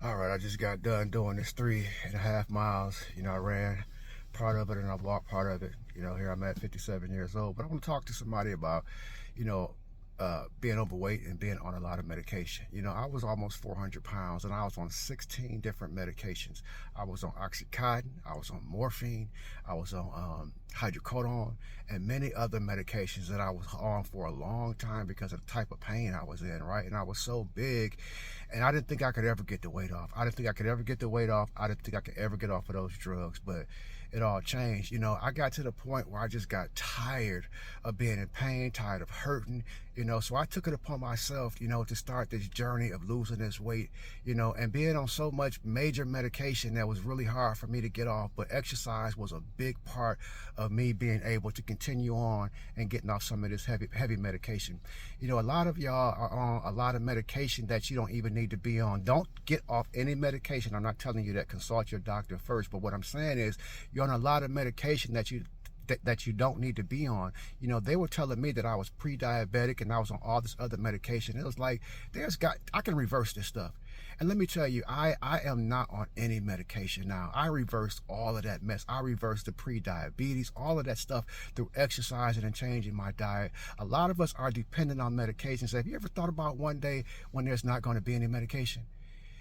All right, I just got done doing this 3.5 miles. I ran part of it and I walked part of it. Here I'm at 57 years old. But I want to talk to somebody about, you know, being overweight and being on a lot of medication. I was almost 400 pounds and I was on 16 different medications. I was on Oxycontin, I was on morphine, I was on hydrocodone, and many other medications that I was on for a long time because of the type of pain I was in, right? And I was so big and I didn't think I could ever get the weight off. I didn't think I could ever get the weight off. I didn't think I could ever get off of those drugs, but it all changed. I got to the point where I just got tired of being in pain, tired of hurting, so I took it upon myself, to start this journey of losing this weight, and being on so much major medication that was really hard for me to get off. But exercise was a big part of me being able to continue on and getting off some of this heavy medication. A lot of y'all are on a lot of medication that you don't even need to be on. Don't get off any medication. I'm not telling you that. Consult your doctor first. But what I'm saying is you're on a lot of medication that you don't need to be on. They were telling me that I was pre-diabetic and I was on all this other medication. It was like, I can reverse this stuff. And let me tell you, I am not on any medication now. I reversed all of that mess. I reversed the pre-diabetes, all of that stuff through exercising and changing my diet. A lot of us are dependent on medications. Have you ever thought about one day when there's not going to be any medication?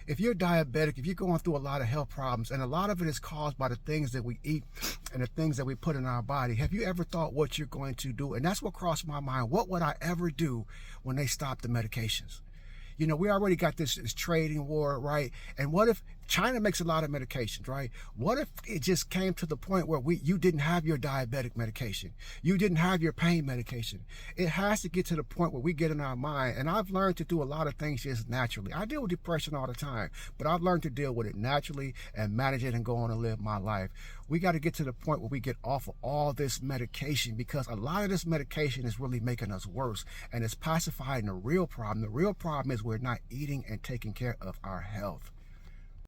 If you're diabetic, if you're going through a lot of health problems, and a lot of it is caused by the things that we eat and the things that we put in our body, have you ever thought what you're going to do? And that's what crossed my mind. What would I ever do when they stop the medications? We already got this trading war, right? And what if China makes a lot of medications, right? What if it just came to the point where you didn't have your diabetic medication? You didn't have your pain medication. It has to get to the point where we get in our mind. And I've learned to do a lot of things just naturally. I deal with depression all the time, but I've learned to deal with it naturally and manage it and go on and live my life. We got to get to the point where we get off of all this medication, because a lot of this medication is really making us worse, and it's pacifying the real problem. The real problem is we're not eating and taking care of our health.